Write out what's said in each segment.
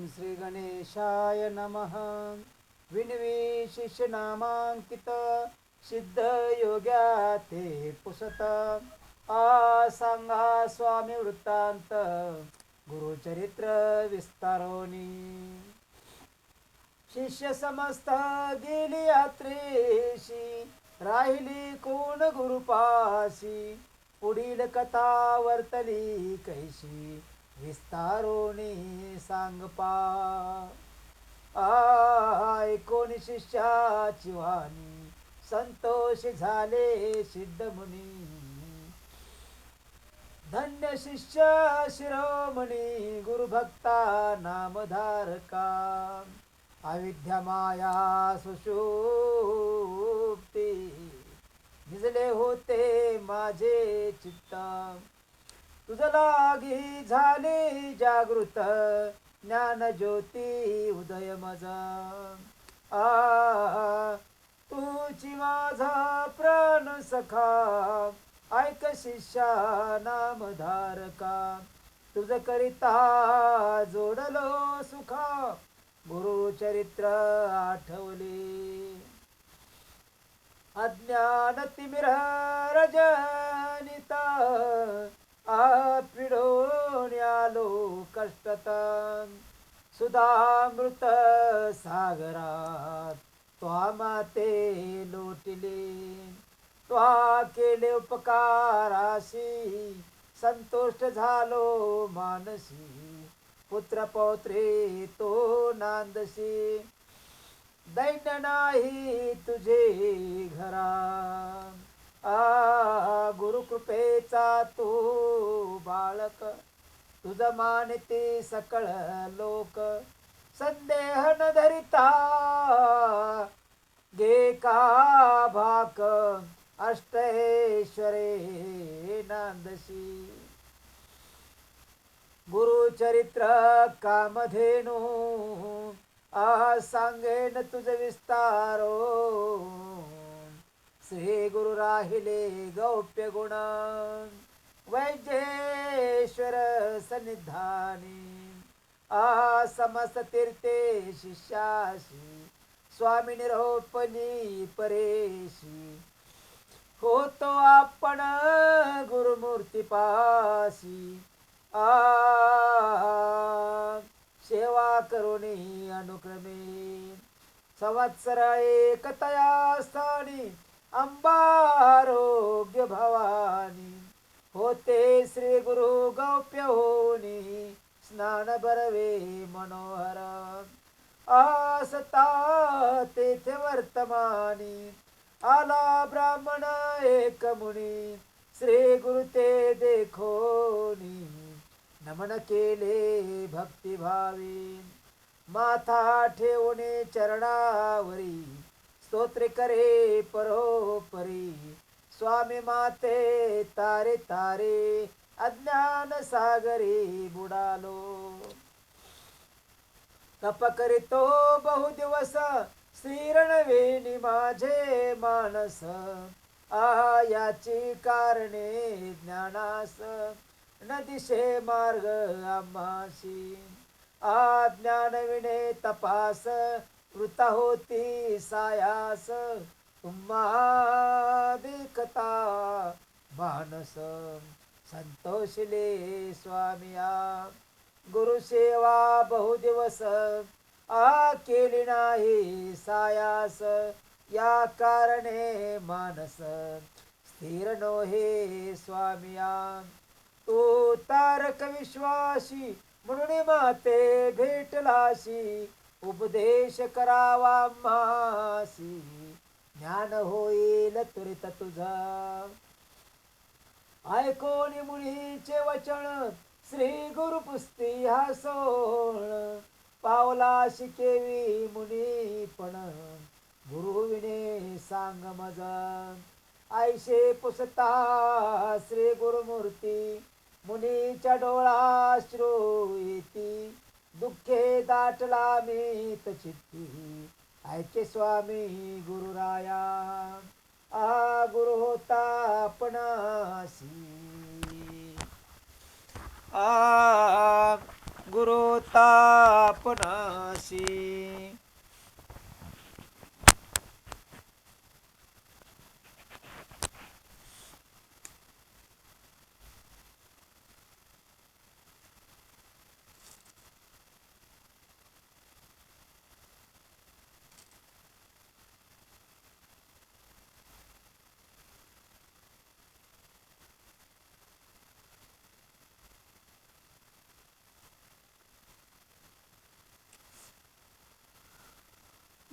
श्री गणेशाय नमः। विनवी शिष्य नामांकित सिद्ध योग्या ते पुसत। आ सांगा स्वामी वृत्तांत गुरुचरित्र विस्तारोनी। शिष्य समस्त गेली यात्रेशी, राहिली कोण गुरुपाशी। पुढील कथा वर्तली कैशी, विस्तारोनी सांग पा। ऐकून शिष्याची वाणी, संतोष झाले सिद्ध मुनी। धन्य शिष्य शिरोमणी, गुरुभक्ता नामधारका। अविद्या माया सुषुप्ती, निजले होते माझे चित्त। तुझ लागी झाले जागृत, ज्ञान ज्योती उदय मजा। तुझी माझा प्राण सखा, ऐक शिष्या नामधारका। तुझ करिता जोडलो सुखा, गुरुचरित्र आठवले। अज्ञान तिमिर रजनिता, पिढोन आलो कष्टता। सुधामृत सागरात त्वा माते लोटिले। त्वा केले उपकाराशी, संतुष्ट झालो मानसी। पुत्र पौत्रे तो नांदशी, दैन्य नाही तुझे घरा। गुरुकृपेचा तू बाळक, तुझ मानते सकळ लोक। संदेह न धरिता घे का भाक, अष्टैश्वरे नांदशी। गुरुचरित्र कामधेनु, सांगेन तुझ विस्तारो। श्री गुरु राहिले गौप्य गुण, वैजेश्वर सन्निधानी। समस्त तीर्थे शिष्याशी, स्वामी निरोपणी परेशी। होतो आपण गुरुमूर्ती पाशी, सेवा करुणी अनुक्रमे। संवत्सर एकतया स्थानी, अंबारोग्य भवानी। होते श्री गुरु गौप्य होनी, स्नान बरवे मनोहर। आसता तेथे वर्तमानी, आला ब्राह्मण एक मुनी। श्री गुरु ते देखोनी, नमन केले भक्तिभावी। माथा ठेवणे चरणावरी, स्तोत्र करे परोपरी। स्वामी माते तारे तारे, अज्ञान सागरी बुडालो। तप करीतो बहु दिवस, श्री रणवेणी माझे मानस। याची कारणे ज्ञानास, न दिशे मार्ग आम्हासी। ज्ञान विणे तपास, वृता होती सायास। तुम्हा देखता मानस, संतोषले स्वामिया। गुरुसेवा बहु दिवस, केली नाही सायास। या कारणे मानस, स्थिर नोहे स्वामिया। तू तारक विश्वासी, म्हणून माते भेटलाशी। उपदेश करावा मासी, ज्ञान होईल त्वरित तुझा। ऐकोनी मुनीचे वचन, श्री गुरु पुस्ती हा सोहळ। पावलाशी केवी मुनी पण, गुरु विणे सांग मजा। ऐशे पुसता श्री गुरुमूर्ती, मुनीच्या डोळाश्रू येती। दुःखे दाटला मीत चित्ती, ऐके स्वामी गुरुराया। गुरु होता आपणासी। गुरु तापनाशी.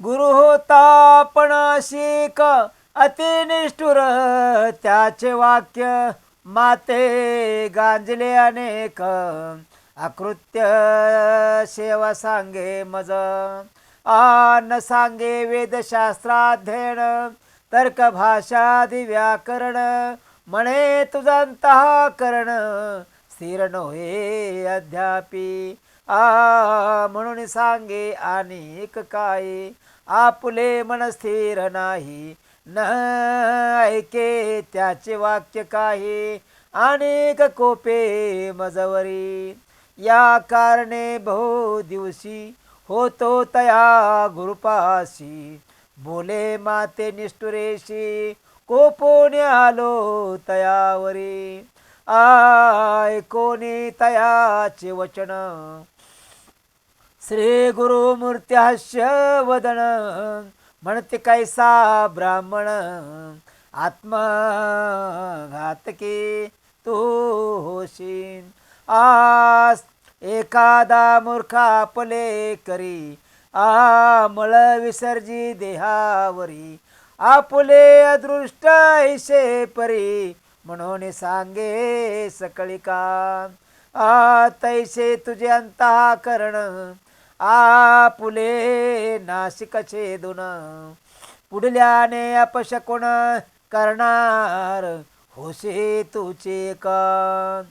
गुरु होता पणाशिक अति निष्ठुर, त्याचे वाक्य माते गांजले अनेक. अकृत्य सेवा सांगे मज, न सांगे वेदशास्त्राध्ययन. तर्क भाषादि व्याकरण, म्हणे तुझा अंतःकरण. स्थिर नव्हे अद्यापि, म्हणून सांगे अनेक काय. आपुले मन स्थिर नाही, न ऐके त्याचे वाक्य काही. अनेक कोपे मजवरी, या कारणे बहु दिवशी होतो तया गुरुपाशी. बोले माते निष्ठुरेशी, कोपोने आलो तयावरी. ऐकोनी तयाचे वचन, श्री गुरुमूर्ती हास्य वदन. म्हणते कैसा ब्राह्मण, आत्मघातकी तू होशील. आस एखादा मूर्ख आपले करी, मळ विसर्जी देहावरी. आपुले अदृष्ट ऐसे परी, म्हणून सांगे सकळिका. तैसे तुझे अंतःकरण, आपुले नाशिक छेदून. पुढल्याने अपशकुन करणार, होशे तुचे का.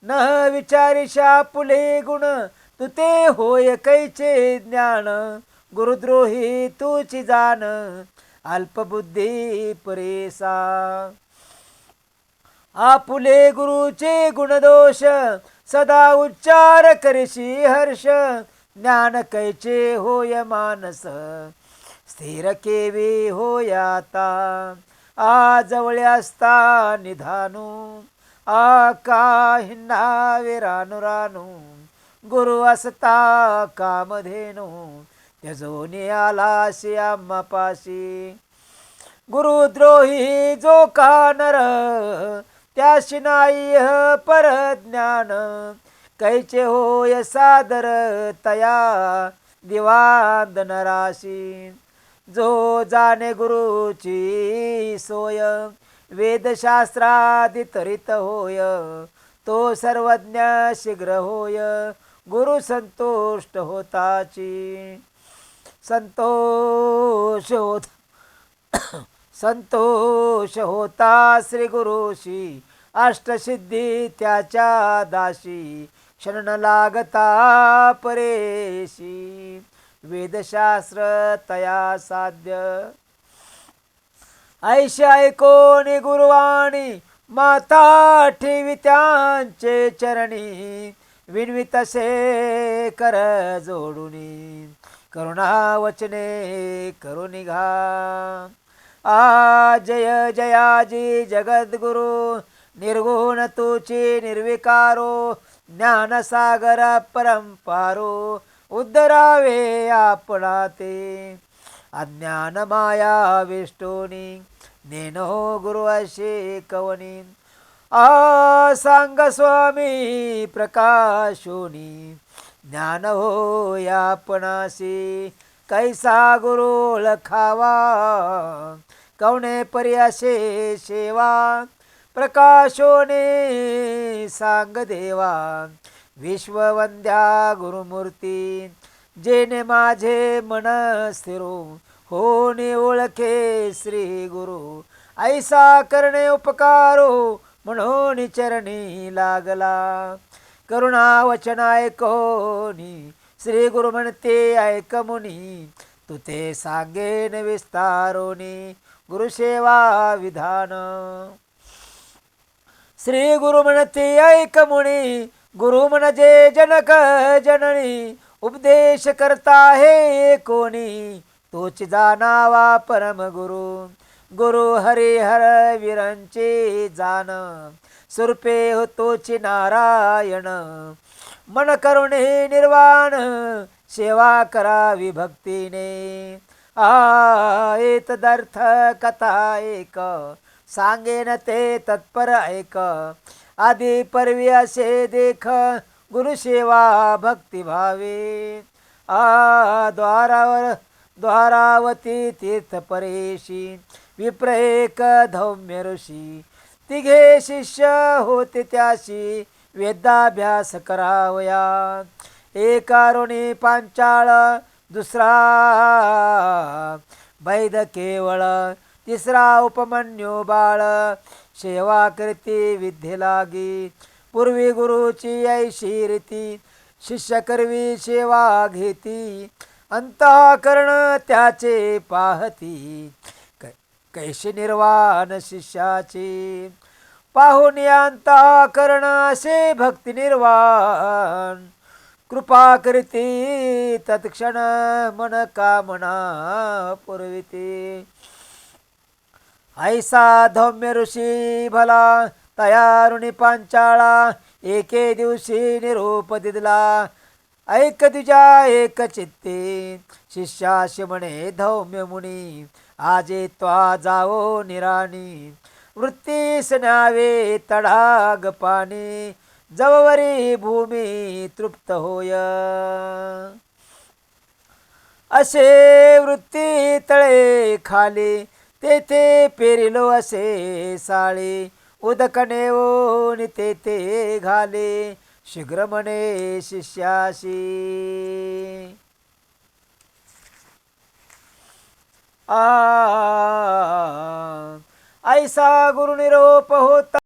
न विचारिशा पुले गुण, तू ते होय कैचे ज्ञान. गुरुद्रोही तुची जाण, अल्पबुद्धी परेसा. आपुले गुरुचे गुणदोष, सदा उच्चार करिशी हर्ष. ज्ञान कैचे होय मानस, स्थिर केवी होय आता. जवळ असता निधानू, काहिनावे रानू रानू. गुरु असता कामधेनू, त्यजोनी आलाशी आम्हापाशी. गुरुद्रोही जो का नर, त्याशी नाही परज्ञान. कैचे होय सादर तया दिवांद नराशी. जो जाणे गुरुची सोय, वेदशास्त्रादि तरित होय. तो सर्वज्ञ शीघ्र होय, गुरु संतुष्ट होताची. संतोष होता श्री गुरुशी, अष्टसिद्धी त्याच्या दाशी. क्षण लागता परेशी, वेदशास्त्र तया साध्य. ऐशी ऐकोनी गुरुवाणी, माता ठेवी त्यांचे चरणी. विनवी तसे कर जोडुनी, करुणा वचने करुणी घा. जय जयाजी जगद्गुरु, निर्गुण तुची निर्विकारो. ज्ञानसागर परंपारो, उद्धरावे आपणा ते. अज्ञान माया वेष्टोनी, नेनो गुरु असे कवनी. सांग स्वामी प्रकाशोनी, ज्ञान हो आपणासी. कैसा गुरु ओळखावा, कवणे परी असे सेवा. प्रकाशोने सांग देवा, विश्ववंद्या गुरुमूर्ती. जेने माझे मन स्थिरो, होणे ओळखे श्री गुरु. ऐसा करणे उपकारो, म्हणून चरणी लागला. करुणा वचन ऐकोनी, श्री गुरु म्हणते ऐक मुनी. तू ते सांगेन विस्तारोनी, गुरुसेवा विधान. श्री गुरु म्हणते ऐक मुनी, गुरु म्हणजे जनक जननी, उपदेश करता हे कोणी, तोच जाणावा परम गुरु. गुरु हरिहर वीरांचे जाण, स्वरूपे होतोची नारायण. मन करुणे निर्वाण, सेवा करावी भक्तीने. एतदर्थ कथा एक, सांगेन ते तत्पर ऐक. आधी परवी असे देख, गुरुसेवा भक्तिभावे. द्वारावती तीर्थ परेशी, विप्र एक धौम्य ऋषी. तिघे शिष्य होते त्याशी, वेदाभ्यास करावया. एका ऋणी पांचाळ, दुसरा वैद केवळ, तिसरा उपमन्यू बाळ. सेवा करती विद्ये लागी, पूर्वी गुरुची ऐशी रीती. शिष्य करवी सेवा घेती, अंतःकरण त्याचे पाहती. कैशी निर्वाण शिष्याची, पाहून अंतःकरण असे भक्ती निर्वाण. कृपा करती तत्क्षण, मन कामना पुरविते. ऐसा धौम्य ऋषी भला, तयारुणी पांचाळा. एके दिवशी निरोप दिला, ऐक तुझ्या एक चित्ते. शिष्याशी म्हणे धौम्य मुनी, आजे त्वा जावो निराणी. वृत्तीस न्यावे तडाग पाणी, जववरी भूमी तृप्त होय. असे वृत्ती तळे खाली, तेथे पेरिलो असे साळे. उदकणे ओनी तेथे घाले, शीघ्र म्हणे शिष्याशी. ऐसा गुरु निरोप होता,